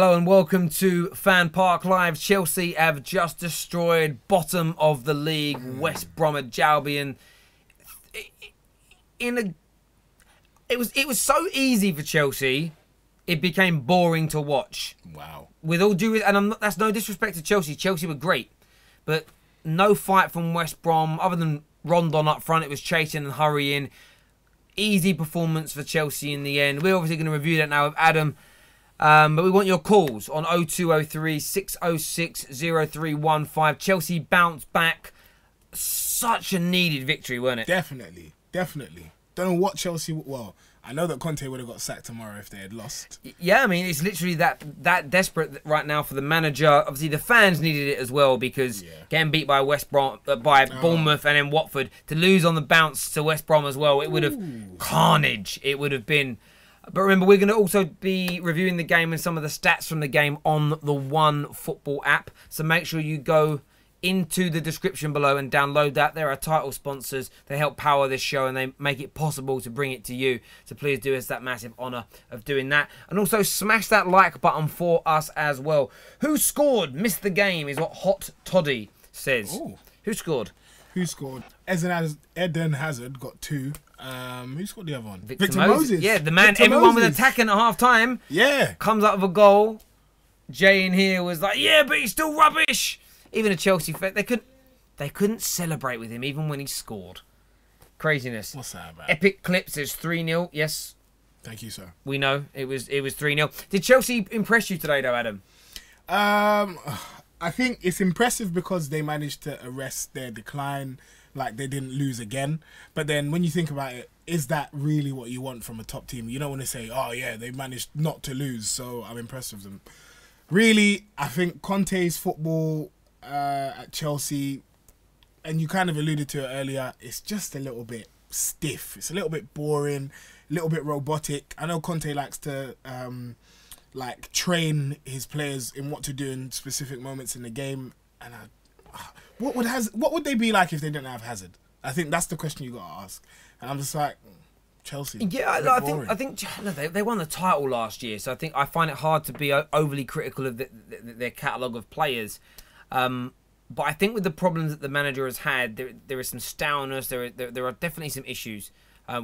Hello and welcome to FanPark Live. Chelsea have just destroyed bottom of the league West Bromwich Albion. It was so easy for Chelsea, it became boring to watch. Wow. With all due, and that's no disrespect to Chelsea. Chelsea were great, but no fight from West Brom other than Rondon up front. It was chasing and hurrying. Easy performance for Chelsea in the end. We're obviously going to review that now with Adam. But we want your calls on 0203 606 0315. Chelsea bounced back. Such a needed victory, weren't it? Definitely. Don't know what Chelsea... Well, I know that Conte would have got sacked tomorrow if they had lost. Yeah, I mean, it's literally that desperate right now for the manager. Obviously, the fans needed it as well because getting beat by Bournemouth and then Watford, to lose on the bounce to West Brom as well, it would have carnage. It would have been... But remember, we're going to also be reviewing the game and some of the stats from the game on the One Football app. So make sure you go into the description below and download that. There are title sponsors. They help power this show and they make it possible to bring it to you. So please do us that massive honour of doing that. And also smash that like button for us as well. Who scored? Missed the game is what Hot Toddy says. Ooh. Who scored? Who scored? Eden Hazard got 2. Who scored the other one? Victor Moses. Yeah, the man Victor everyone Moses. was attacking at half time. Yeah. Comes up with a goal. Jay in here was like, yeah, but he's still rubbish. Even a Chelsea fan, they couldn't celebrate with him even when he scored. Craziness. What's that about? Epic Clips is 3-0. Yes. Thank you, sir. We know it was 3-0. Did Chelsea impress you today though, Adam? I think it's impressive because they managed to arrest their decline. Like, they didn't lose again. But then when you think about it, is that really what you want from a top team? You don't want to say, oh, yeah, they managed not to lose, so I'm impressed with them. Really, I think Conte's football at Chelsea, and you kind of alluded to it earlier, it's just a little bit stiff. It's a little bit boring, a little bit robotic. I know Conte likes to... train his players in what to do in specific moments in the game, and what would they be like if they didn't have Hazard? I think that's the question you got to ask. And I'm just like, Chelsea. Yeah, I think they won the title last year, so I find it hard to be overly critical of their catalogue of players. But I think with the problems that the manager has had, there is some stoutness. There are definitely some issues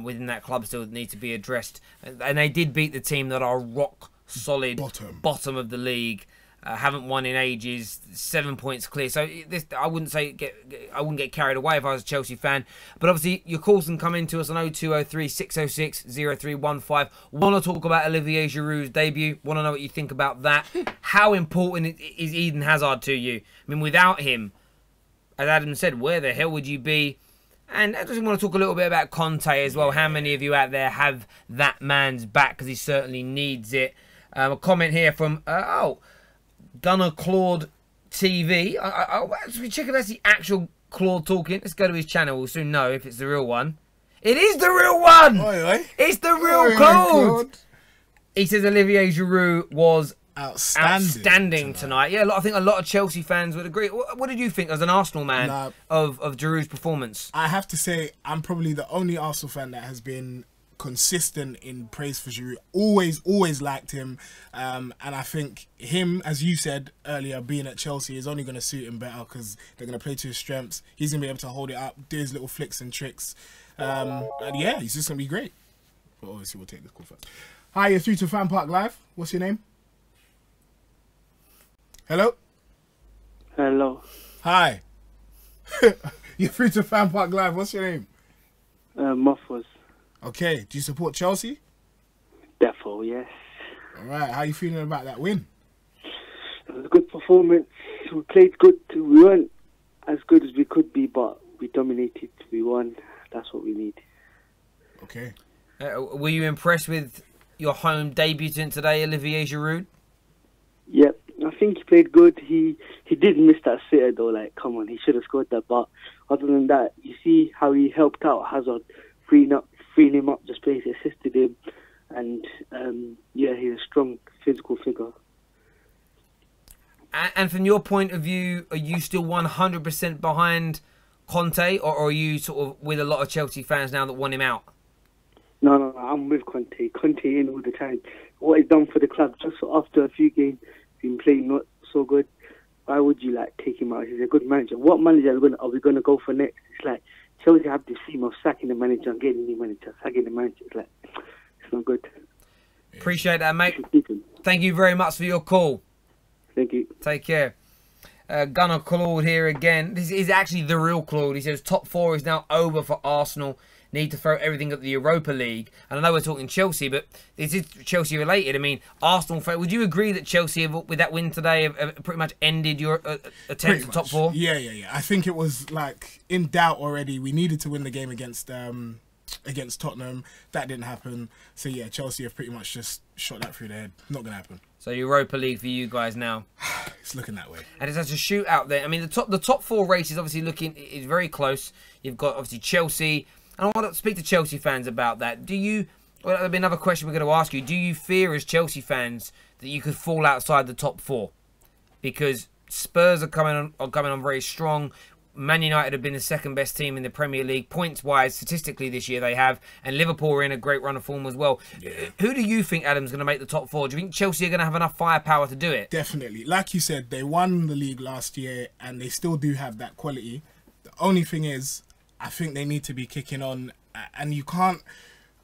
within that club still that need to be addressed. And they did beat the team that are rock solid bottom of the league, haven't won in ages, 7 points clear. So I wouldn't get carried away if I was a Chelsea fan. But obviously your calls can come into us on 0203 606 0315. Want to talk about Olivier Giroud's debut? Want to know what you think about that? How important is Eden Hazard to you? I mean, without him, as Adam said, where the hell would you be? And I just want to talk a little bit about Conte as well. How many of you out there have that man's back? Because he certainly needs it. A comment here from, Gunnar Claude TV. We check if that's the actual Claude talking. Let's go to his channel. We'll soon know if it's the real one. It is the real one! Oi, oi. It's the real Claude! He says Olivier Giroud was outstanding tonight. Yeah, I think a lot of Chelsea fans would agree. What did you think as an Arsenal man of Giroud's performance? I have to say, I'm probably the only Arsenal fan that has been consistent in praise for Giroud. Always liked him. And I think him, as you said earlier, being at Chelsea is only going to suit him better because they're going to play to his strengths. He's going to be able to hold it up, do his little flicks and tricks. And yeah, he's just going to be great. But obviously, we'll take this call first. Hi, you're through to FanPark Live. What's your name? Hello? Hello. Hi. You're through to FanPark Live. What's your name? Muffles. Okay. Do you support Chelsea? Defo, yes. All right. How are you feeling about that win? It was a good performance. We played good. We weren't as good as we could be, but we dominated. We won. That's what we need. Okay. Were you impressed with your home debutant today, Olivier Giroud? Yep. I think he played good. He did miss that sitter though. Like, come on, he should have scored that. But other than that, you see how he helped out Hazard, freeing him up, just basically assisted him, and yeah, he's a strong physical figure. And from your point of view, are you still 100% behind Conte, or are you sort of with a lot of Chelsea fans now that want him out? No, I'm with Conte. Conte in all the time. what he's done for the club. Just after a few games, been playing not so good. Why would you like take him out? He's a good manager. What manager are we gonna go for next? It's like Chelsea have this theme of sacking the manager and getting a new manager, sacking the manager. It's like it's not good. Appreciate that, mate. Thank you very much for your call. Thank you. Take care. Gunnar Claude here again. This is actually the real Claude. He says top 4 is now over for Arsenal. Need to throw everything at the Europa League. And I know we're talking Chelsea, but this is Chelsea related. I mean, Arsenal, would you agree that Chelsea, with that win today, have pretty much ended your attempt at top 4? Yeah. I think it was like in doubt already. We needed to win the game against Tottenham. That didn't happen. So yeah, Chelsea have pretty much just shot that through their head. Not going to happen. So Europa League for you guys now. It's looking that way. And it's such a shootout there. I mean, the top 4 race is obviously is very close. You've got obviously Chelsea. And I want to speak to Chelsea fans about that. Well, that'll be another question we're going to ask you. Do you fear, as Chelsea fans, that you could fall outside the top 4? Because Spurs are coming on very strong. Man United have been the second best team in the Premier League, points-wise, statistically this year they have. And Liverpool are in a great run of form as well. Yeah. Who do you think, Adam's going to make the top 4? Do you think Chelsea are going to have enough firepower to do it? Definitely. Like you said, they won the league last year and they still do have that quality. The only thing is, I think they need to be kicking on, and you can't.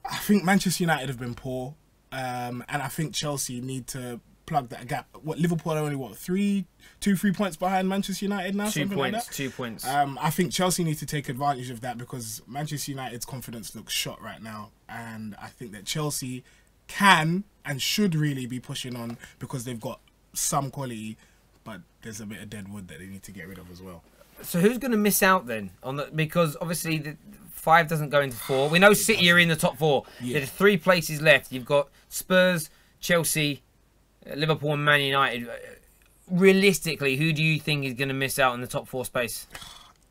I think Manchester United have been poor, and I think Chelsea need to plug that gap. Liverpool are only 2-3 points behind Manchester United now. 2 points. Like that. 2 points. I think Chelsea need to take advantage of that because Manchester United's confidence looks shot right now, and I think that Chelsea can and should really be pushing on because they've got some quality, but there's a bit of dead wood that they need to get rid of as well. So who's going to miss out then? Because obviously the 5 doesn't go into 4. We know City are in the top 4. Yeah. There's 3 places left. You've got Spurs, Chelsea, Liverpool and Man United. Realistically, who do you think is going to miss out in the top 4 space?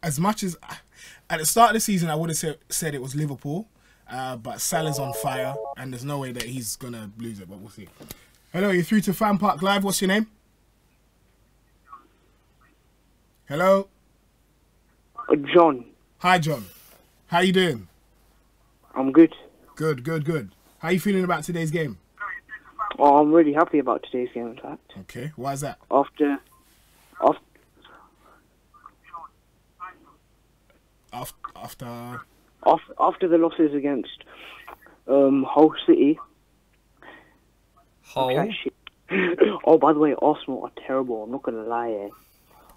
As much as at the start of the season, I would have said it was Liverpool, but Salah's on fire and there's no way that he's going to lose it, but we'll see. Hello, you're through to FanPark Live. What's your name? Hello? John. Hi, John. How you doing? I'm good. Good. How are you feeling about today's game? Oh, I'm really happy about today's game, in fact. Okay, why is that? After the losses against Hull City. Hull? Oh, by the way, Arsenal are terrible. I'm not going to lie here.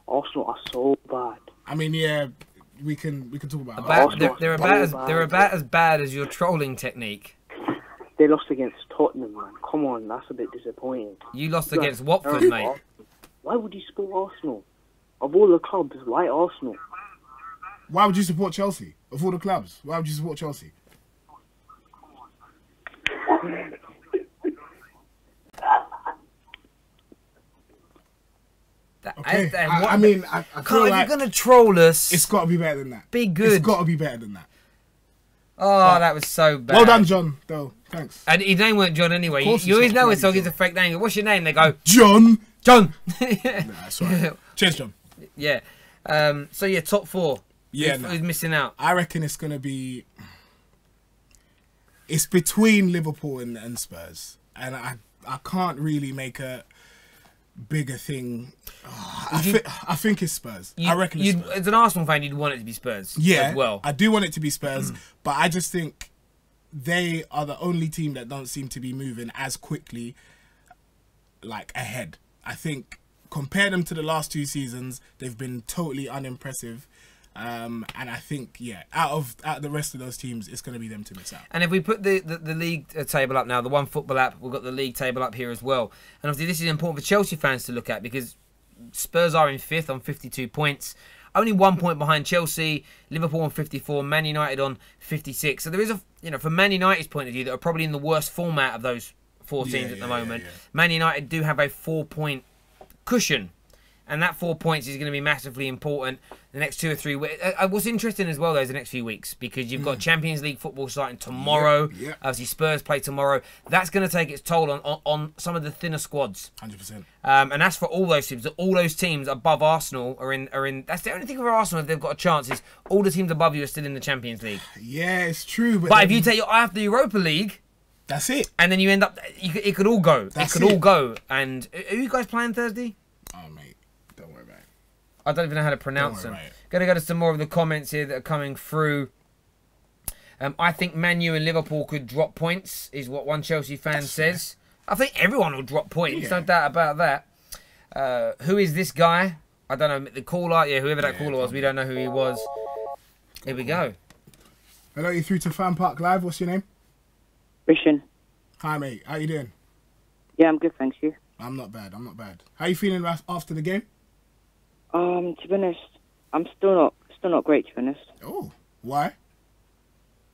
Arsenal are so bad. I mean, yeah, we can talk about it. They're about as bad as your trolling technique. They lost against Tottenham, man. Come on, that's a bit disappointing. You lost against Watford, mate. Why would you support Arsenal? Of all the clubs, why Arsenal? Why would you support Chelsea? Of all the clubs, why would you support Chelsea? Okay, I mean, I feel like if you're going to troll us, it's got to be better than that. Be good. It's got to be better than that. Oh, that was so bad. Well done, John, though. Thanks. And his name weren't John anyway. You always know it's a fake name. What's your name? They go, John. John. Nah, that's right. Cheers, John. Yeah. So, yeah, top 4. Yeah. Who's missing out? I reckon it's going to be... It's between Liverpool and Spurs. And I can't really make a bigger thing. I think it's Spurs. I reckon it's Spurs. As an Arsenal fan, you'd want it to be Spurs as well. I do want it to be Spurs, but I just think they are the only team that don't seem to be moving as quickly, like, ahead. I think, compare them to the last 2 seasons, they've been totally unimpressive. And I think, yeah, out of the rest of those teams, it's going to be them to miss out. And if we put the league table up now, the One Football app, we've got the league table up here as well. And obviously this is important for Chelsea fans to look at because Spurs are in 5th on 52 points. Only 1 point behind Chelsea, Liverpool on 54, Man United on 56. So there is from Man United's point of view, that are probably in the worst format of those 4 teams at the moment. Yeah. Man United do have a 4-point cushion. And that 4 points is going to be massively important the next 2 or 3 weeks. What's interesting as well, though, is the next few weeks because you've got Champions League football starting tomorrow. Yeah. Obviously, Spurs play tomorrow. That's going to take its toll on some of the thinner squads. 100%. And that's for all those teams. All those teams above Arsenal are in. That's the only thing for Arsenal if they've got a chance is all the teams above you are still in the Champions League. Yeah, it's true. But if you take your eye off the Europa League, That's it. And then you end up, it could all go. That's it could all go. And are you guys playing Thursday? Oh, mate. Don't worry about it. I don't even know how to pronounce them. Going to go to some more of the comments here that are coming through. I think Man U and Liverpool could drop points, is what one Chelsea fan says. I think everyone will drop points, no doubt about that. Who is this guy? I don't know. The caller, whoever that caller was, we don't know who he was. Here we go. Hello, you're through to FanPark Live. What's your name? Christian. Hi, mate. How you doing? Yeah, I'm good, thanks. You? I'm not bad. How you feeling after the game? To be honest, I'm still not great. To be honest. Oh, why?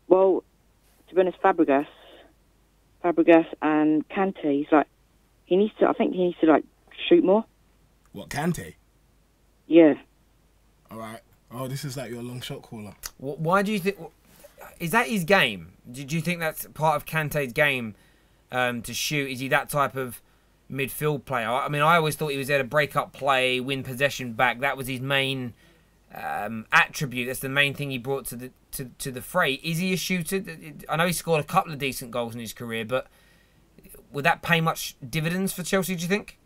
Well, to be honest, Fabregas and Kante. He's like, I think he needs to like shoot more. What, Kante? Yeah. All right. Oh, this is like your long shot caller. Why do you think? Is that his game? Do you think that's part of Kante's game to shoot? Is he that type of midfield player? I mean, I always thought he was there to break up play, win possession back. That was his main attribute. That's the main thing he brought to the fray. Is he a shooter? I know he scored a couple of decent goals in his career, but would that pay much dividends for Chelsea, do you think?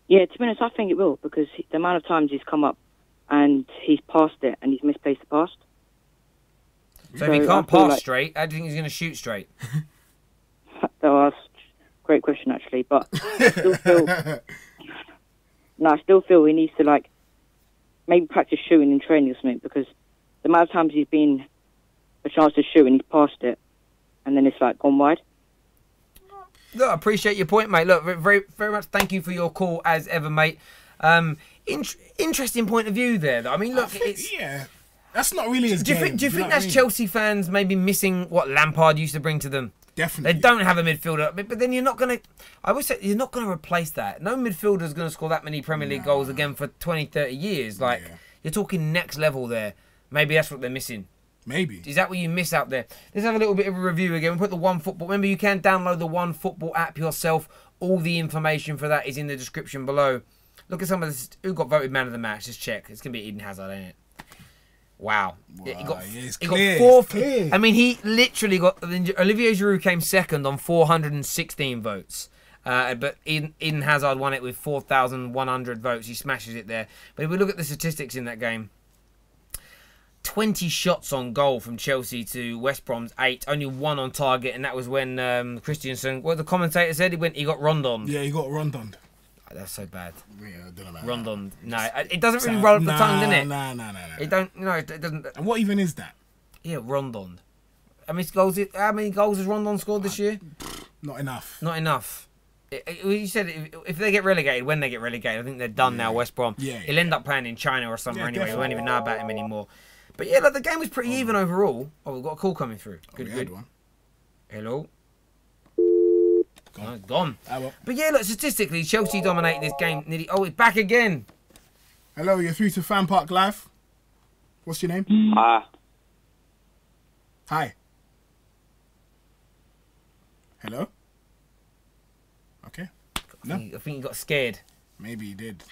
Yeah, to be honest, I think it will, because the amount of times he's come up and he's passed it and he's misplaced the pass. So if he can't pass straight, how do you think he's going to shoot straight? That's a great question, actually. But I still feel he needs to, like, maybe practice shooting in training or something, because the amount of times he's been a chance to shoot and he's passed it, and then it's, like, gone wide. Look, I appreciate your point, mate. Look, very, very much thank you for your call, as ever, mate. Interesting point of view there, though. I mean, look, yeah, that's not really his game. Do you think that's Chelsea fans maybe missing what Lampard used to bring to them? Definitely. They don't have a midfielder, but then you're not going to... I would say you're not going to replace that. No midfielder's going to score that many Premier League goals again for 20, 30 years. Like, you're talking next level there. Maybe that's what they're missing. Maybe. Is that what you miss out there? Let's have a little bit of a review again. We put the OneFootball. Remember, you can download the OneFootball app yourself. All the information for that is in the description below. Look at some of this. Who got voted man of the match? Just check. It's going to be Eden Hazard, ain't it? Wow. He got four. I mean, he literally got... Olivier Giroud came second on 416 votes. But Eden Hazard won it with 4,100 votes. He smashes it there. But if we look at the statistics in that game, 20 shots on goal from Chelsea to West Brom's 8. Only one on target, and that was when Christensen... What the commentator said? He got Rondon. Yeah, he got Rondon. Oh, that's so bad. Yeah, I don't know about Rondon. No, it doesn't really roll up the tongue, does it? No. It doesn't. And what even is that? Yeah, Rondon. How many goals has Rondon scored this year? Not enough. Not enough. You said if they get relegated, when they get relegated, I think they're done now, West Brom. Yeah. He'll end up playing in China or somewhere anyway. Definitely. We won't even know about him anymore. But yeah, look, the game was pretty even overall. Oh, we've got a call coming through. Good. One. Hello. Gone. Well. But yeah, look, statistically, Chelsea dominated this game. Oh, it's back again. Hello, you're through to FanPark Live. What's your name? Hi. Hello? Okay. No. I think he got scared. Maybe he did.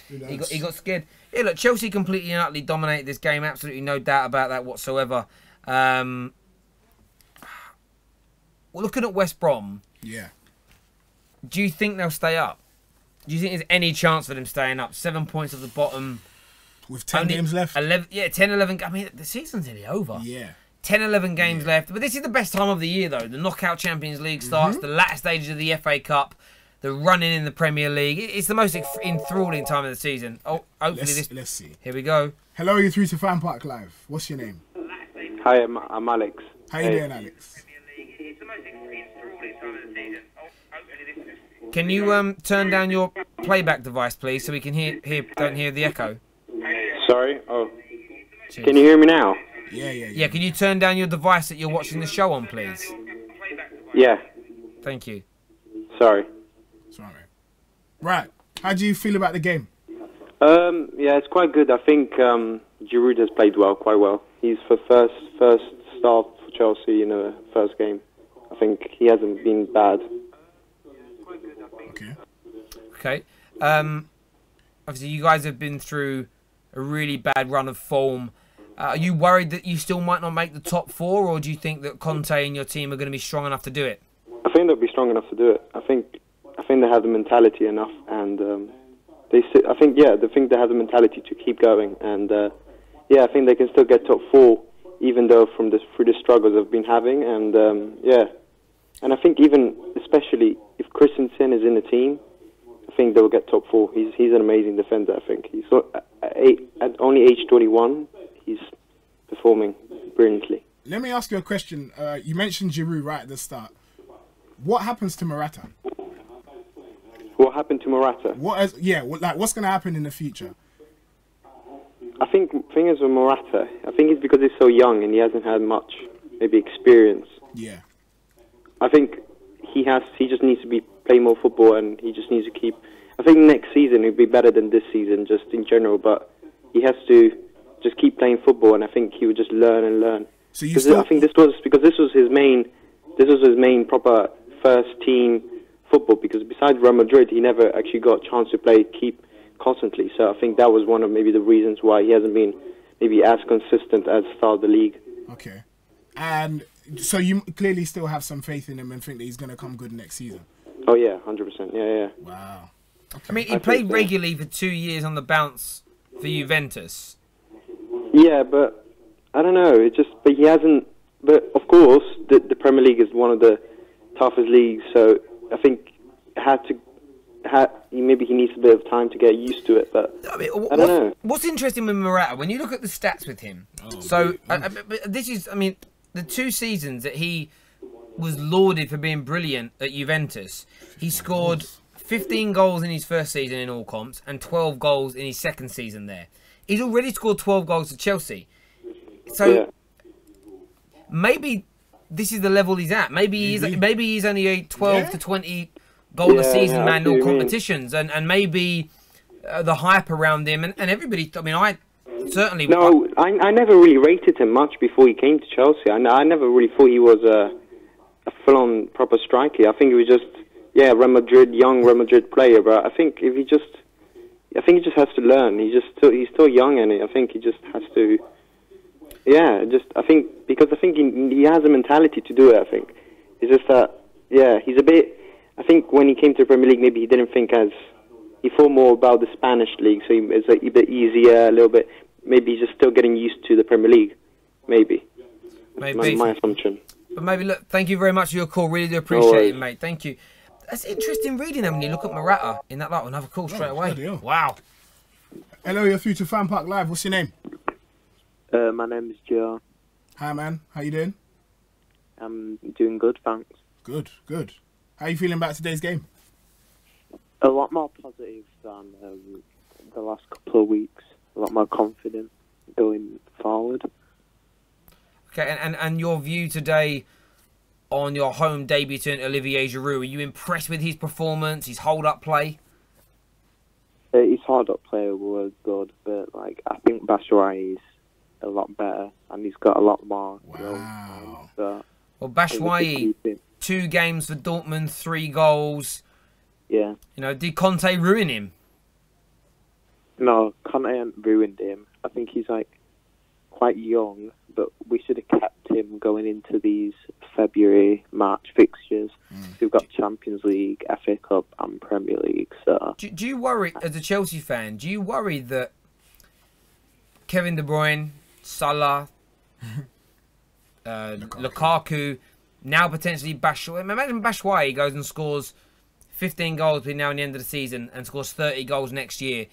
He got scared. Yeah, look, Chelsea completely and utterly dominated this game. Absolutely no doubt about that whatsoever. Well, looking at West Brom, yeah. Do you think they'll stay up? Do you think there's any chance for them staying up? 7 points at the bottom. With 10 games left? 11, yeah, 10, 11. I mean, the season's nearly over. Yeah. 10, 11 games left. But this is the best time of the year, though. The Knockout Champions League starts, the latter stages of the FA Cup, the running in the Premier League. It's the most enthralling time of the season. Oh, hopefully Let's see. Here we go. Hello, you're through to FanPark Live. What's your name? Hi, I'm Alex. How you doing, Alex? Can you turn down your playback device, please, so we can don't hear the echo? Sorry? Oh. Cheers. Can you hear me now? Yeah, can you turn down your device that you're watching the show on, please? Yeah. Thank you. Sorry. Right. How do you feel about the game? Yeah, it's quite good. I think Giroud has played quite well. He's for first start for Chelsea in the first game. I think he hasn't been bad. Okay. Obviously, you guys have been through a really bad run of form. Are you worried that you still might not make the top four, or do you think that Conte and your team are going to be strong enough to do it? I think they'll be strong enough to do it. I think they have the mentality enough, and I think they have the mentality to keep going, and I think they can still get top 4, even though through the struggles they've been having, and and I think even especially if Christensen is in the team, I think they'll get top 4. He's an amazing defender. I think he's at only age 21, he's performing brilliantly. Let me ask you a question. You mentioned Giroud right at the start. What happens to Morata? What happened to Morata? What's going to happen in the future? I think the thing is with Morata, I think it's because he's so young and he hasn't had much maybe experience. Yeah. I think he just needs to play more football, and he just needs to keep. I think next season he'll be better than this season, just in general. But he has to just keep playing football, and I think he would just learn and learn. So I think this was his main proper first team football. Because besides Real Madrid, he never actually got a chance to keep constantly. So I think that was one of maybe the reasons why he hasn't been maybe as consistent as the start of the league. Okay, and so you clearly still have some faith in him and think that he's going to come good next season. Oh yeah, 100%. Yeah. Wow. Okay. I mean, he played regularly for 2 years on the bounce for Juventus. Yeah, but I don't know. But he hasn't. But of course, the Premier League is one of the toughest leagues. So I think maybe he needs a bit of time to get used to it. But I don't know. What's interesting with Morata, when you look at the stats with him, the 2 seasons that he was lauded for being brilliant at Juventus, he scored 15 goals in his first season in all comps and 12 goals in his second season there. He's already scored 12 goals for Chelsea. So maybe this is the level he's at. Maybe he's only a 12 to 20 goal a season man in all competitions, and maybe the hype around him and everybody. I mean, I certainly I never really rated him much before he came to Chelsea. I never really thought he was a full-on proper striker. I think he was just young Real Madrid player. But I think he just has to learn. He's still young, and I think he just has to. Yeah, I think he has a mentality to do it. I think it's just that he's a bit. I think when he came to the Premier League, maybe he didn't think he thought more about the Spanish league, so it's a bit easier, a little bit. Maybe he's just still getting used to the Premier League. Maybe. My assumption. But maybe, look, thank you very much for your call. Really do appreciate it, mate. Thank you. That's interesting reading them when you look at Morata in that light. Another call straight away. Wow. Hello, you're through to FanPark Live. What's your name? My name is Joe. Hi, man. How you doing? I'm doing good, thanks. Good. How are you feeling about today's game? A lot more positive than the last couple of weeks. A lot more confident going forward. Okay, and your view today on your home debutant Olivier Giroud, are you impressed with his performance, his hold-up play? His hold-up play was good, but I think Batshuayi is a lot better, and he's got a lot more. Wow. So well, Batshuayi, 2 games for Dortmund, 3 goals. Yeah. Did Conte ruin him? No, Conte hasn't ruined him. I think he's quite young, but we should have kept him going into these February, March fixtures. We've got Champions League, FA Cup, and Premier League. So, do you worry, as a Chelsea fan, do you worry that Kevin De Bruyne, Salah, Lukaku, now potentially Batshuayi? Imagine Batshuayi goes and scores 15 goals between now and the end of the season and scores 30 goals next year.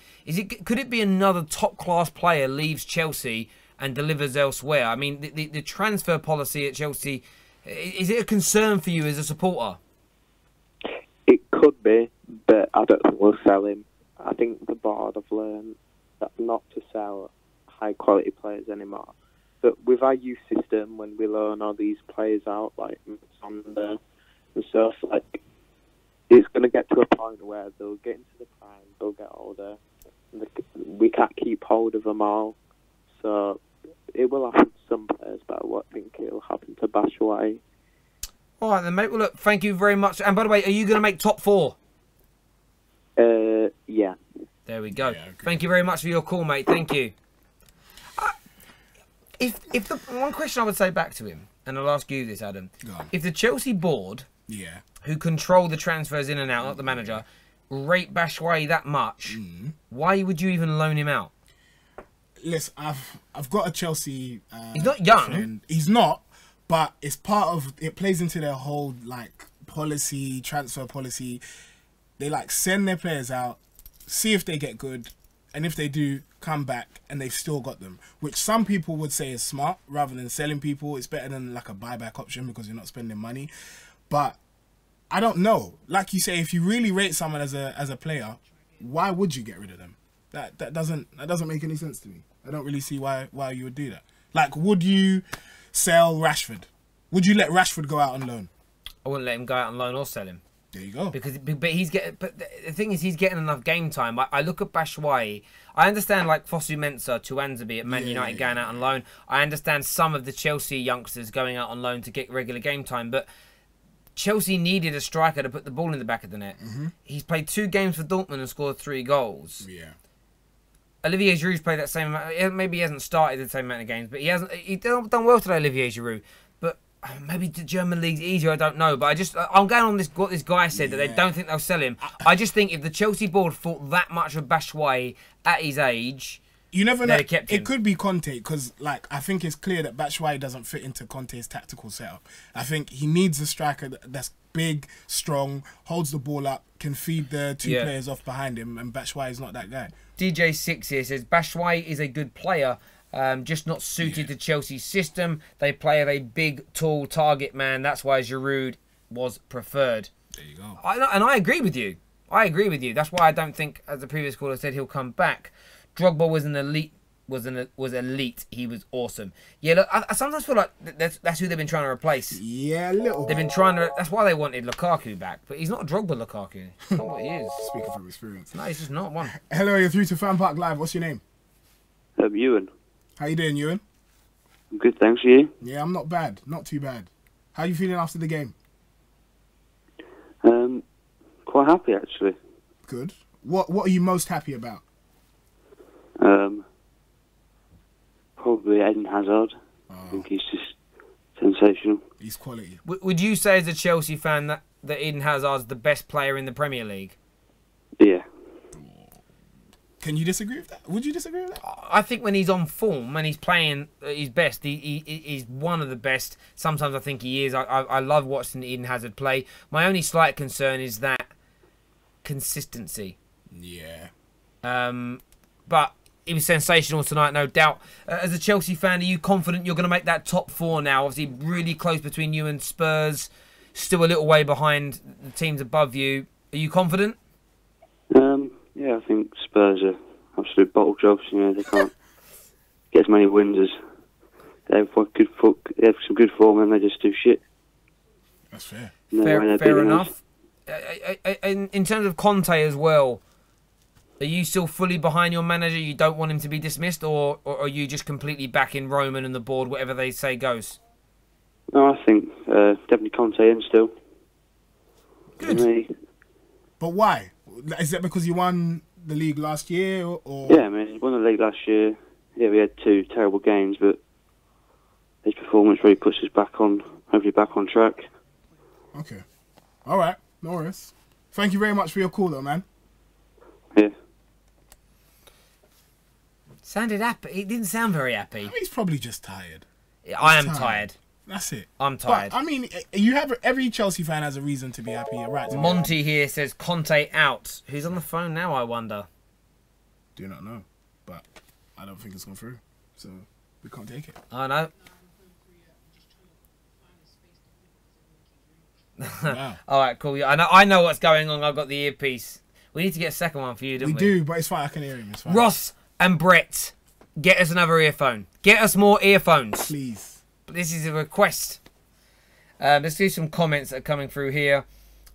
Could it be another top-class player leaves Chelsea and delivers elsewhere? I mean, the transfer policy at Chelsea, is it a concern for you as a supporter? It could be, but I don't think we'll sell him. I think the board have learned that not to sell high-quality players anymore. But with our youth system, when we loan all these players out, like Sander and stuff, it's going to get to a point where they'll get into the prime, they'll get older. We can't keep hold of them all. So it will happen to some players, but I won't think it'll happen to Batshuayi. All right then, mate. Well, look, thank you very much. And by the way, are you going to make top 4? Yeah. There we go. Yeah, okay. Thank you very much for your call, mate. Thank you. If the one question I would say back to him, and I'll ask you this, Adam, if the Chelsea board Yeah. who control the transfers in and out, not the manager, rate Batshuayi that much, why would you even loan him out? Listen, I've got a Chelsea. He's not young. Friend. He's not, but it's part of it. Plays into their whole like policy, transfer policy. They like send their players out, see if they get good, and if they do, come back, and they've still got them. Which some people would say is smart rather than selling people. It's better than like a buyback option because you're not spending money. But I don't know. Like you say, if you really rate someone as a player, why would you get rid of them? That doesn't make any sense to me. I don't really see why you would do that. Like, would you sell Rashford? Would you let Rashford go out on loan? I wouldn't let him go out on loan or sell him. There you go. But the thing is, he's getting enough game time. I look at Batshuayi. I understand like Fosu Mensah, Tuanzebe at Man United going out on loan. I understand some of the Chelsea youngsters going out on loan to get regular game time. But Chelsea needed a striker to put the ball in the back of the net. He's played 2 games for Dortmund and scored 3 goals. Yeah. Olivier Giroud's played that same amount. Maybe he hasn't started the same amount of games, but he's done well today, Olivier Giroud. But maybe the German league's easier, I don't know. But I'm going on what this guy said, that they don't think they'll sell him. I just think if the Chelsea board thought that much of Batshuayi at his age, you never know. Kept him. It could be Conte, because like I think it's clear that Batshuayi doesn't fit into Conte's tactical setup. I think he needs a striker that's big, strong, holds the ball up, can feed the 2 players off behind him, and Batshuayi is not that guy. DJ6 here says Batshuayi is a good player, just not suited to Chelsea's system. They play a big, tall target man. That's why Giroud was preferred. There you go. And I agree with you. That's why I don't think, as the previous caller said, he'll come back. Drogba was an elite. Was elite. He was awesome. Yeah, look, I sometimes feel like that's who they've been trying to replace. Yeah, a little. They've been trying to. That's why they wanted Lukaku back, but he's not a Drogba Lukaku. That's not what he is. Speaking from experience. No, he's just not one. Hello, you're through to FanPark Live. What's your name? Ewan. How you doing, Ewan? I'm good, thanks. You? Yeah, I'm not bad. Not too bad. How you feeling after the game? Quite happy actually. Good. What are you most happy about? Probably Eden Hazard. I think he's just sensational. He's quality. Would you say, as a Chelsea fan, that Eden Hazard's the best player in the Premier League? Yeah. Can you disagree with that? Would you disagree with that? I think when he's on form and he's playing his best, he's one of the best. Sometimes I think he is. I love watching Eden Hazard play. My only slight concern is that consistency. Yeah. But he was sensational tonight, no doubt. As a Chelsea fan, are you confident you're going to make that top 4 now? Obviously, really close between you and Spurs. Still a little way behind the teams above you. Are you confident? Yeah, I think Spurs are absolute bottle jobs. You know, they can't get as many wins as they have some good form, and they just do shit. That's fair. Fair enough. In terms of Conte as well, are you still fully behind your manager? You don't want him to be dismissed, or are you just completely back in Roman and the board, whatever they say goes? No, I think definitely Conte in still. Good. But why? Is that because you won the league last year? Or? Yeah, I mean, he won the league last year. Yeah, we had 2 terrible games, but his performance really puts us hopefully back on track. Okay. All right. No worries. Thank you very much for your call, though, man. Yeah. Sounded happy. He didn't sound very happy. I mean, he's probably just tired. I am tired. That's it. I'm tired. But, I mean, every Chelsea fan has a reason to be happy, right? Monty here says Conte out. Who's on the phone now, I wonder? Do not know. But I don't think it's gone through. So we can't take it. I know. Wow. All right, cool. Yeah, I know what's going on. I've got the earpiece. We need to get a second one for you, don't we? We do, but it's fine. I can hear him. It's fine. Ross and Brett, get us another earphone. Get us more earphones. Please. This is a request. Let's do some comments that are coming through here.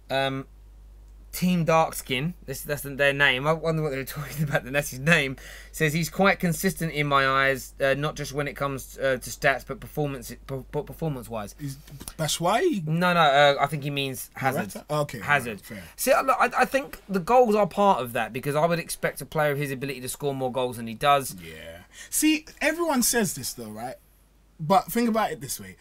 Team Darkskin, that's their name. I wonder what they were talking about. That's his name. Says he's quite consistent in my eyes, not just when it comes to stats, but performance-wise. Is Batshuayi? No. I think he means Hazard. Okay. Hazard. Fair. See, I think the goals are part of that, because I would expect a player of his ability to score more goals than he does. Yeah. See, everyone says this though, right? But think about it this way.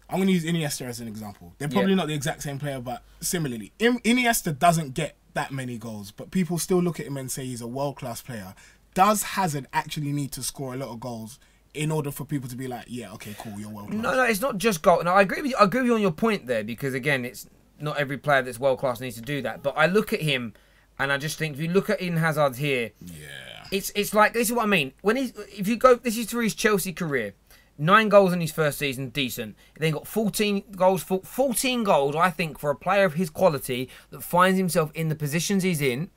I'm going to use Iniesta as an example. They're probably not the exact same player, but similarly. Iniesta doesn't get that many goals, but people still look at him and say he's a world-class player. Does Hazard actually need to score a lot of goals in order for people to be like, yeah, okay, cool, you're world-class? No, it's not just goal. No, I agree with you. I agree with you on your point there, because, again, it's not every player that's world-class needs to do that. But I look at him, and I just think, if you look at Eden Hazard here, it's like, this is what I mean. If you go, this is through his Chelsea career. 9 goals in his first season, decent. Then got 14 goals. 14 goals, I think, for a player of his quality that finds himself in the positions he's in,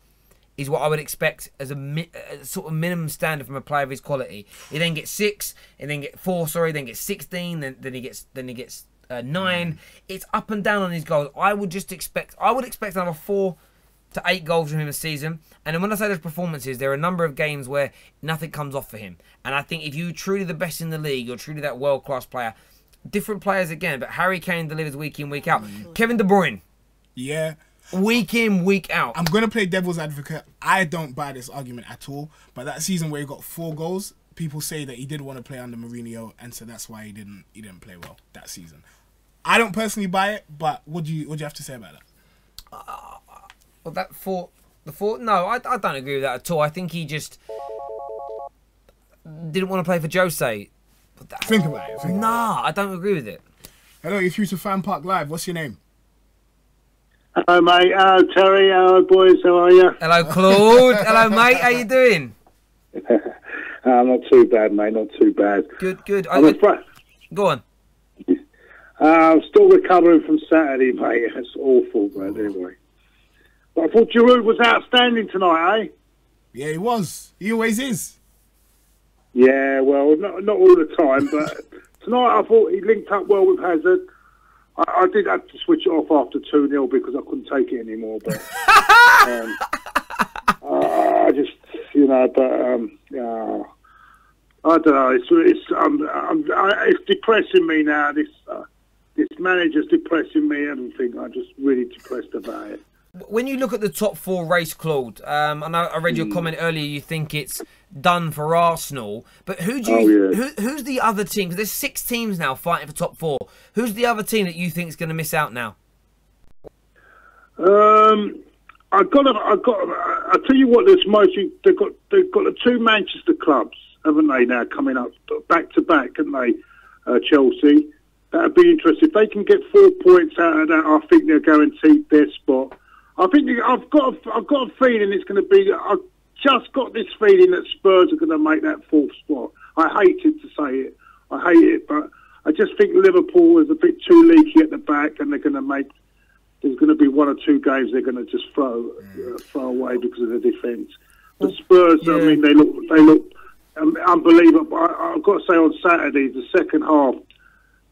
is what I would expect as a sort of minimum standard from a player of his quality. He then gets 6, and then get 4. Sorry, then gets 16. Then he gets 9. It's up and down on his goals. I would expect another 4 to 8 goals from him a season. And then when I say those performances, there are a number of games where nothing comes off for him. And I think if you're truly the best in the league, you're truly that world-class player. Different players again, but Harry Kane delivers week in, week out. Kevin De Bruyne. Yeah. Week in, week out. I'm going to play devil's advocate. I don't buy this argument at all. But that season where he got 4 goals, people say that he did want to play under Mourinho, and so that's why he didn't play well that season. I don't personally buy it, but what do you have to say about that? Well, no, I don't agree with that at all. I think he just didn't want to play for Jose. Think about it. I don't agree with it. Hello, you're through to FanPark Live. What's your name? Hello, mate. Hello, Terry. Hello, boys. How are you? Hello, Claude. Hello, mate. How you doing? Not too bad, mate. Not too bad. Good. Go on. I'm still recovering from Saturday, mate. It's awful, but anyway. But I thought Giroud was outstanding tonight, eh? Yeah, he was. He always is. Yeah, well, not all the time, but tonight I thought he linked up well with Hazard. I did have to switch it off after 2-0 because I couldn't take it anymore. But I just, I don't know. It's depressing me now. This manager's depressing me. Everything. I'm just really depressed about it. When you look at the top 4 race, Claude, I know I read your comment earlier. You think it's done for Arsenal, but who's the other team? Because there's 6 teams now fighting for top 4. Who's the other team that you think is going to miss out now? I tell you what. There's mostly they've got the 2 Manchester clubs, haven't they? Now coming up back to back, haven't they? Chelsea. That'd be interesting. If they can get 4 points out of that, I think they're guaranteed their spot. I think I've got a feeling it's going to be. I've just got this feeling that Spurs are going to make that 4th spot. I hate it to say it. I hate it, but I just think Liverpool is a bit too leaky at the back, and they're going to make. There's going to be 1 or 2 games they're going to just throw away because of the defence. But Spurs, I mean, they look unbelievable. I've got to say, on Saturday, the second half,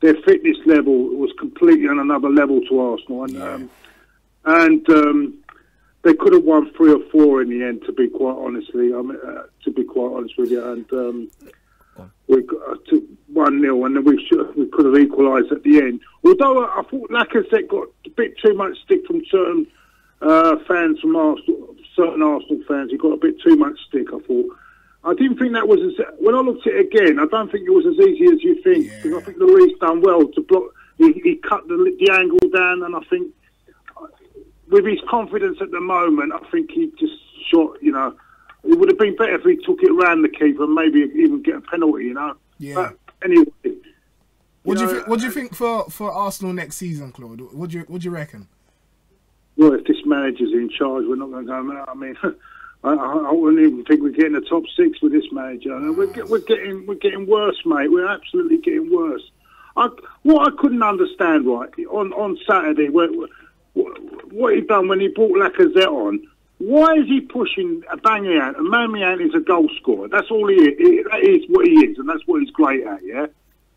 their fitness level was completely on another level to Arsenal, and they could have won 3 or 4 in the end. To be quite honest with you, and we got to 1-0, and then we could have equalised at the end. Although I thought Lacazette got a bit too much stick from certain fans from Arsenal, certain Arsenal fans. He got a bit too much stick. I thought. I didn't think that was when I looked at it again. I don't think it was as easy as you think, because I think Lloris done well to block. He cut the angle down, and I think with his confidence at the moment, I think he just shot. It would have been better if he took it around the keeper and maybe even get a penalty. Yeah. But anyway, what do you think for Arsenal next season, Claude? What do you reckon? Well, if this manager's in charge, we're not going to go out. I mean. I wouldn't even think we're getting the top 6 with this manager. We're getting worse, mate. We're absolutely getting worse. What I couldn't understand, right, on Saturday, what he done when he brought Lacazette on. Why is he pushing Aubameyang? Aubameyang is a goal scorer. That's all he is. That is what he is, and that's what he's great at. Yeah.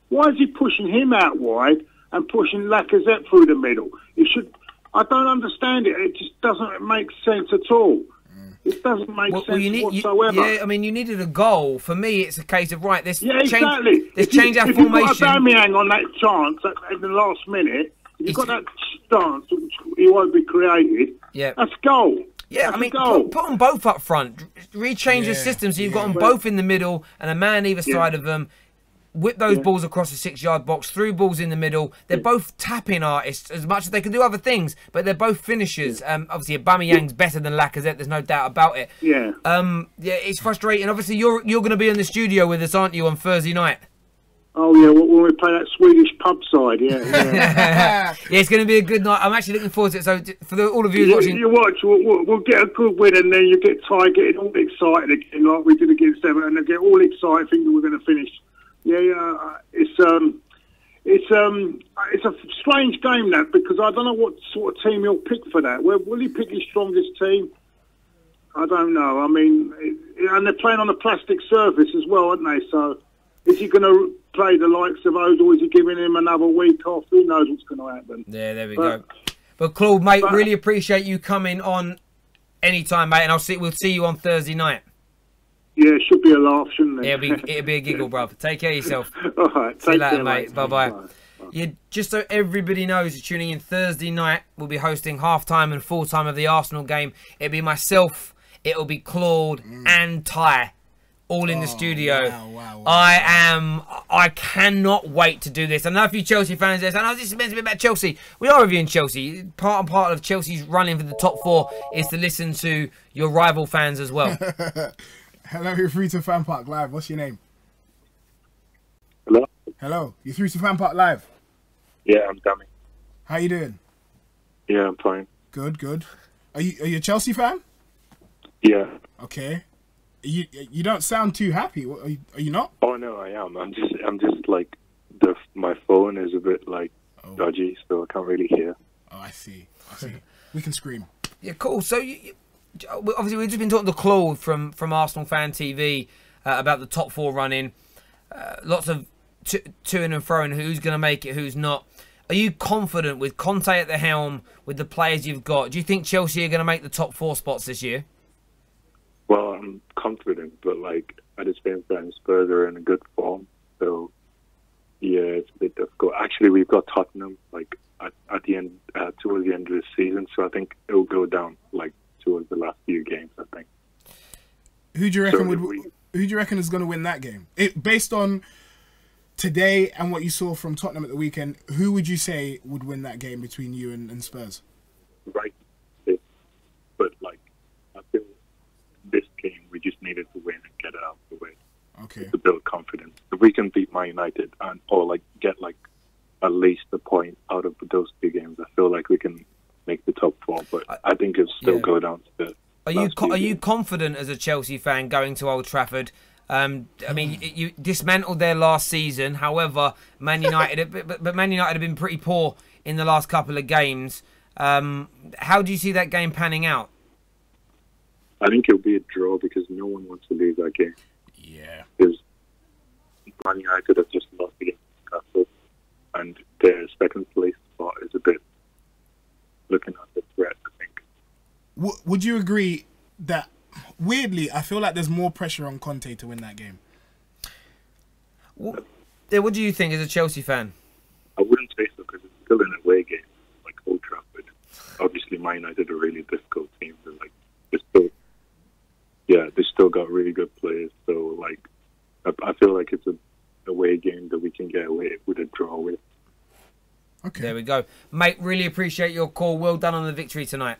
Why is he pushing him out wide and pushing Lacazette through the middle? He should. I don't understand it. It just doesn't make sense at all. It doesn't make sense whatsoever. I mean, you needed a goal. For me, it's a case of, right, let's change our formation. If you put Aubameyang on that chance at the last minute, you've got that chance, which he won't be created, that's goal. Yeah, that's put them both up front. Rechange the system so you've got them both in the middle and a man either side of them. whip those balls across the 6-yard box, through balls in the middle. They're both tapping artists as much as they can do other things, but they're both finishers. Obviously, Aubameyang's better than Lacazette. There's no doubt about it. Yeah. It's frustrating. Obviously, you're going to be in the studio with us, aren't you, on Thursday night? Oh, yeah, when we play that Swedish pub side, yeah. It's going to be a good night. I'm actually looking forward to it. So, for all of you watching... You watch, we'll get a good win, and then you get tired, getting all excited again, like we did against them, and they get all excited thinking we're going to finish. It's a strange game, that, because I don't know what sort of team he'll pick for that. Will he pick his strongest team? I don't know. I mean, and they're playing on a plastic surface as well, aren't they? So, is he going to play the likes of those, or is he giving him another week off? Who knows what's going to happen? Yeah, there we go. But Claude, mate, really appreciate you coming on anytime, mate, and we'll see you on Thursday night. Yeah, it should be a laugh, shouldn't it? It'll be a giggle, bruv. Take care of yourself. All right, see you later, mate. Bye-bye. Yeah, just so everybody knows, you're tuning in Thursday night. We'll be hosting half-time and full-time of the Arsenal game. It'll be myself, it'll be Claude and Ty. All in the studio. Wow. I cannot wait to do this. I know a few Chelsea fans there saying, "Oh, this is meant to be about Chelsea." We are reviewing Chelsea. Part of Chelsea's running for the top 4 is to listen to your rival fans as well. Hello, you're through to FanPark Live. What's your name? Hello, you're through to FanPark Live. Yeah, I'm Dammy. How you doing? Yeah, I'm fine. Good. Are you a Chelsea fan? Yeah. Okay. You don't sound too happy. Are you not? Oh no, I am. I'm just like my phone is a bit like dodgy, so I can't really hear. Oh, I see. We can scream. Yeah, cool. So obviously we've just been talking to Claude from Arsenal Fan TV about the top 4 running. Lots of to-ing and fro-ing, who's going to make it, who's not. Are you confident with Conte at the helm, with the players you've got? Do you think Chelsea are going to make the top 4 spots this year? Well, I'm confident, but like at the same time, Spurs are in a good form, so yeah, it's a bit difficult. Actually, we've got Tottenham like at the end, towards the end of the season, so I think it will go down like towards the last few games. I think. Who do you reckon Who do you reckon is going to win that game? Based on today and what you saw from Tottenham at the weekend, who would you say would win that game between you and Spurs? Right, but like I feel. This game, we just needed to win and get it out of the way. Okay. To build confidence. If we can beat Man United or like get like at least a point out of those 2 games, I feel like we can make the top 4. But I think it'll still go down to the. Are you confident as a Chelsea fan going to Old Trafford? I mean, you dismantled there last season. However, Man United, but Man United have been pretty poor in the last couple of games. How do you see that game panning out? I think it'll be a draw because no one wants to lose that game. Yeah. Because Man United have just lost against Newcastle, and their second place spot is a bit looking at the threat, I think. Would you agree that, weirdly, I feel like there's more pressure on Conte to win that game? What do you think as a Chelsea fan? I wouldn't say so because it's still an away game, like Old Trafford. Obviously, Man United are a really difficult team. They're like, they still got really good players. So, like, I feel like it's a away game that we can get away with a draw with. Okay. There we go. Mate, really appreciate your call. Well done on the victory tonight.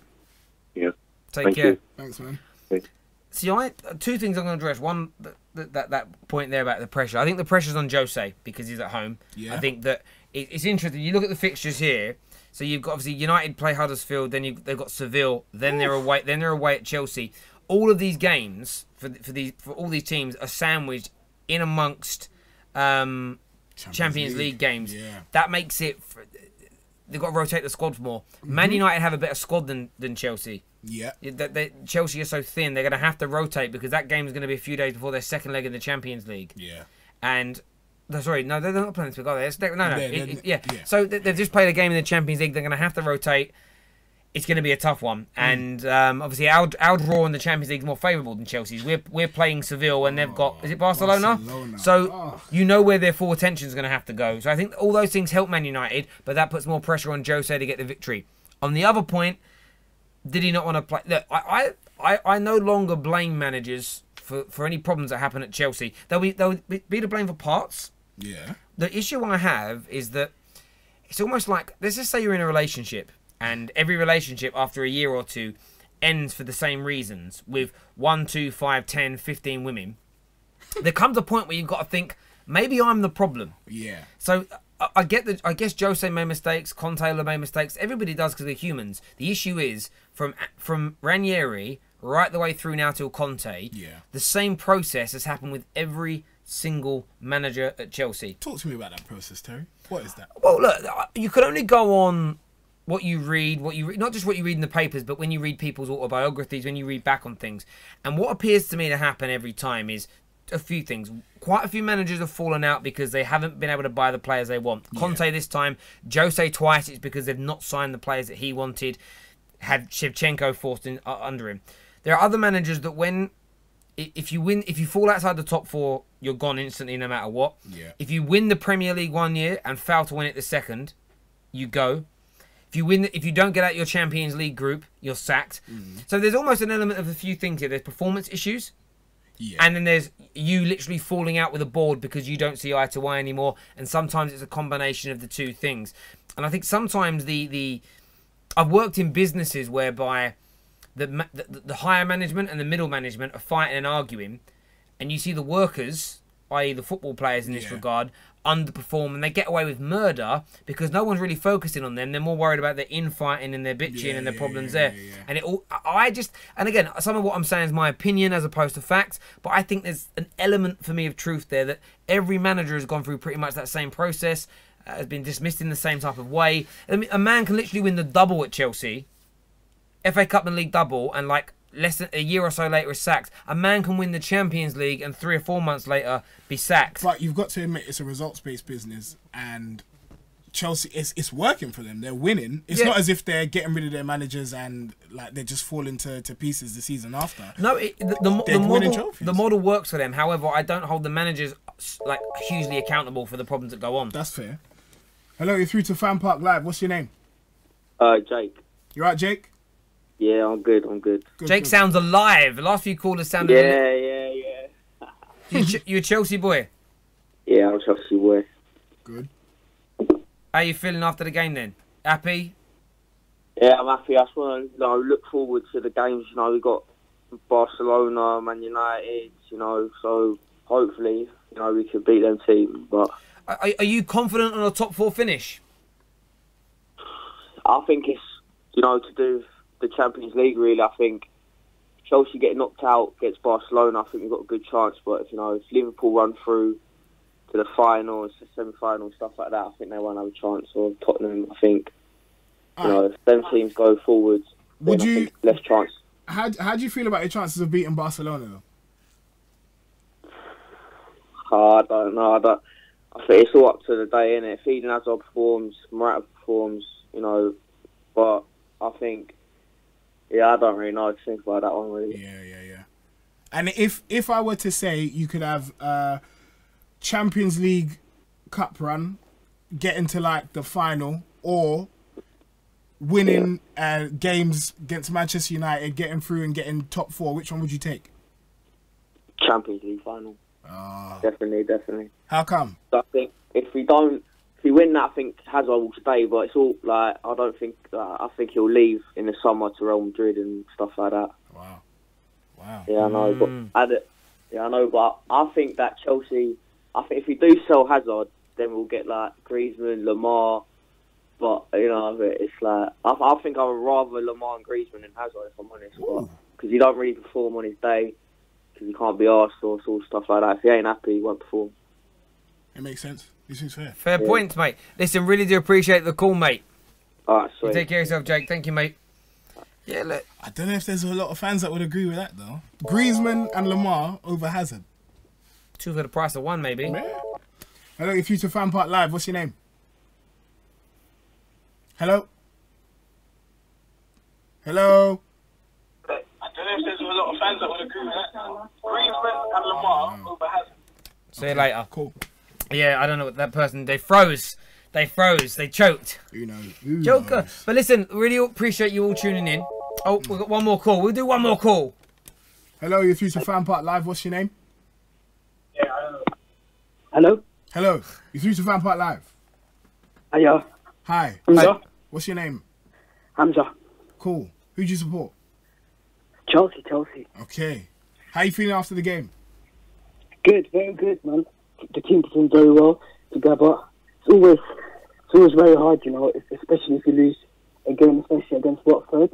Yeah. Take care. Thanks, man. Thanks. See, 2 things I'm going to address. One, that point there about the pressure. I think the pressure's on Jose because he's at home. Yeah. I think that it's interesting. You look at the fixtures here. So you've got obviously United play Huddersfield, then they've got Seville, then they're away at Chelsea. All of these games for all these teams are sandwiched in amongst Champions League games. Yeah. That makes it. They've got to rotate the squads more. Man United have a better squad than Chelsea. Yeah. Chelsea are so thin, they're going to have to rotate because that game is going to be a few days before their second leg in the Champions League. Yeah. And sorry, no, they're not playing this week, are they? No. Yeah. So they've just played a game in the Champions League. They're going to have to rotate. It's going to be a tough one. And obviously, our draw in the Champions League is more favourable than Chelsea's. We're playing Seville, and they've got, is it Barcelona? So you know where their full attention is going to have to go. So I think all those things help Man United, but that puts more pressure on Jose to get the victory. On the other point, did he not want to play? Look, I no longer blame managers for any problems that happen at Chelsea. They'll be to blame for parts. Yeah. The issue I have is that it's almost like, let's just say you're in a relationship, and every relationship after a year or two ends for the same reasons, with 1, 2, 5, 10, 15 women. There comes a point where you've got to think, maybe I'm the problem. Yeah. So I get that. I guess Jose made mistakes, Conte made mistakes. Everybody does because they're humans. The issue is from Ranieri right the way through now till Conte. Yeah. The same process has happened with every single manager at Chelsea. Talk to me about that process, Terry. What is that? Well, look, you could only go on what you read, not just what you read in the papers, but when you read people's autobiographies, when you read back on things. And what appears to me to happen every time is a few things. Quite a few managers have fallen out because they haven't been able to buy the players they want. Yeah. Conte this time, Jose twice, it's because they've not signed the players that he wanted, had Shevchenko forced in under him. There are other managers that if you fall outside the top 4, you're gone instantly no matter what. Yeah. If you win the Premier League one year and fail to win it the second, you go. If you don't get out your Champions League group, you're sacked. So there's almost an element of a few things here. There's performance issues. Yeah. And then there's you literally falling out with a board because you don't see eye to eye anymore. And sometimes it's a combination of the two things. And I think sometimes I've worked in businesses whereby the higher management and the middle management are fighting and arguing, and you see the workers, i.e. the football players in this regard, underperform, and they get away with murder because no one's really focusing on them. They're more worried about their infighting and their bitching and their problems there. And and again, some of what I'm saying is my opinion as opposed to facts, but I think there's an element for me of truth there that every manager has gone through pretty much that same process, has been dismissed in the same type of way. I mean, a man can literally win the double at Chelsea, FA Cup and League double, and like less than a year or so later is sacked. A man can win the Champions League and 3 or 4 months later be sacked. But you've got to admit it's a results-based business, and Chelsea, it's working for them. They're winning. It's not as if they're getting rid of their managers and like they're just falling to pieces the season after. No, the model works for them. However, I don't hold the managers like hugely accountable for the problems that go on. That's fair. Hello, you're through to FanPark Live. What's your name? Jake. You right, Jake? Yeah, I'm good. Jake sounds alive. The last few callers sounded... Yeah. You a Chelsea boy? Yeah, I'm a Chelsea boy. Good. How are you feeling after the game then? Happy? Yeah, I'm happy. I just want to look forward to the games. We've got Barcelona, Man United, so hopefully, we can beat them teams. But Are you confident on a top 4 finish? I think it's, to do the Champions League, really. I think Chelsea get knocked out against Barcelona, I think we've got a good chance. But if Liverpool run through to the finals, semi-finals, stuff like that, I think they won't have a chance. Or Tottenham, I think, if them teams go forwards, would you I think less chance. How do you feel about your chances of beating Barcelona, though? I don't know. I think it's all up to the day, innit? If Eden Hazard performs, Morata performs, but I think, I don't really know to think about that one, really. Yeah. And if I were to say you could have a Champions League Cup run, get into like the final, or winning games against Manchester United, getting through and getting top 4, which one would you take? Champions League final. Definitely. How come? So I think if we win that, I think Hazard will stay. But it's all like I don't think. I think he'll leave in the summer to Real Madrid and stuff like that. Wow. Yeah, I know. But I think that Chelsea. I think if we do sell Hazard, then we'll get like Griezmann, Lamar. But it's like I think I would rather Lamar and Griezmann than Hazard, if I'm honest. Because he don't really perform on his day. Because he can't be arsed or sort of stuff like that. If he ain't happy, he won't perform. It makes sense. This is fair. Fair points, mate. Listen, really do appreciate the call, mate. Alright, sweet. You take care of yourself, Jake. Thank you, mate. Yeah, look. I don't know if there's a lot of fans that would agree with that, though. Griezmann and Lamar over Hazard. 2 for the price of 1, maybe. Yeah. Hello, you're through to FanPark Live. What's your name? Hello? I don't know if there's a lot of fans that would agree with that. Griezmann and Lamar over Hazard. See you later. Cool. Yeah, I don't know what that person... They froze. They choked. Who knows? Joker. But listen, really appreciate you all tuning in. Oh, we've got one more call. We'll do one more call. Hello, you're through to FanPark Live. What's your name? Yeah, I don't know. Hello? Hello, you're through to FanPark Live. Hiya. Hi. Hamza. What's your name? Hamza. Cool. Who do you support? Chelsea. Okay. How you feeling after the game? Good, very good, man. The team performed very well together. It's always very hard, you know, especially if you lose a game, especially against Watford.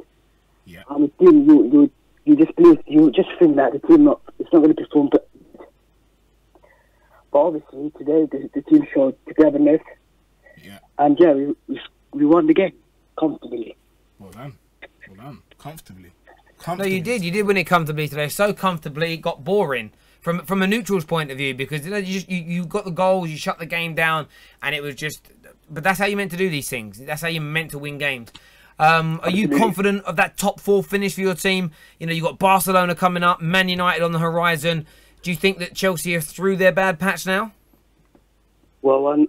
Yeah. The team, you just believe, you just think that the team it's not going to perform, but obviously today the team showed togetherness. Yeah. And yeah, we won the game comfortably. Well done. Comfortably. No, you did. You did win it comfortably today. So comfortably, it got boring from a neutral's point of view, because you got the goals, you shut the game down, and it was just. But that's how you meant to do these things. That's how you're meant to win games. Are you confident of that top 4 finish for your team? You know, you got Barcelona coming up, Man United on the horizon. Do you think that Chelsea are through their bad patch now? Well,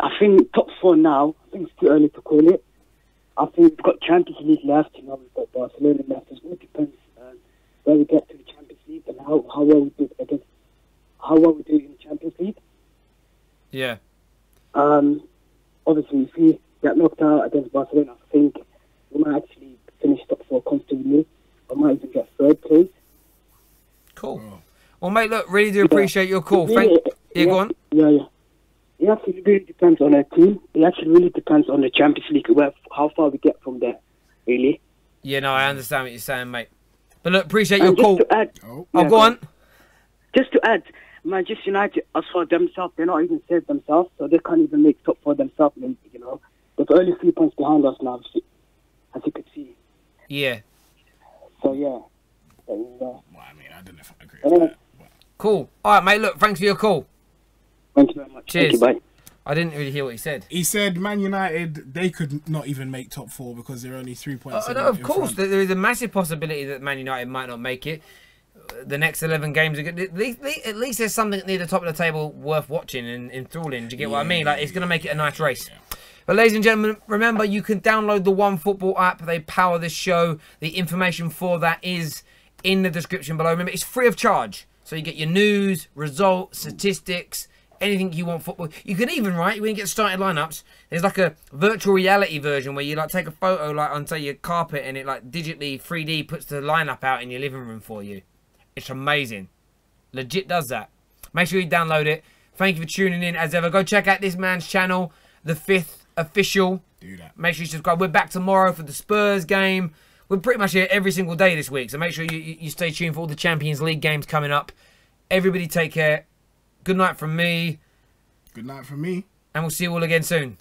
I think top 4 now. I think it's too early to call it. I think we've got Champions League left. You know, we've got Barcelona left. It all depends where we get to the Champions League and how well we do in the Champions League. Yeah. Obviously, if we get knocked out against Barcelona, I think we might actually finish top 4 comfortably. I might even get 3rd place. Cool. Well, mate, look, really do appreciate your call. Go on. Yeah. It actually really depends on our team. It actually really depends on the Champions League, how far we get from there, really. Yeah, no, I understand what you're saying, mate. But look, appreciate your call. To add, go on. Just to add, Manchester United, as for themselves, they're not even saved themselves, so they can't even make top 4 themselves, you know. They're only 3 points behind us now, as you could see. Yeah. So, yeah. Well, I mean, I don't know if I agree with that. Cool. All right, mate, look, thanks for your call. Thank you very much. Cheers. Thank you, bye. I didn't really hear what he said. He said Man United, they could not even make top 4 because they're only 3 points. No, of course, there is a massive possibility that Man United might not make it. The next 11 games are good. At least there's something near the top of the table worth watching and enthralling. Do you get what I mean? Like, it's going to make it a nice race. Yeah. But ladies and gentlemen, remember, you can download the OneFootball app. They power this show. The information for that is in the description below. Remember, it's free of charge. So you get your news, results, statistics, anything you want football. You can even, right, when you get started lineups, there's like a virtual reality version where you like take a photo like on, say, your carpet, and it like digitally 3D puts the lineup out in your living room for you. It's amazing. Legit does that. Make sure you download it. Thank you for tuning in as ever. Go check out this man's channel, The Fifth Official. Do that. Make sure you subscribe. We're back tomorrow for the Spurs game. We're pretty much here every single day this week, so make sure you stay tuned for all the Champions League games coming up. Everybody take care. Good night from me. Good night from me. And we'll see you all again soon.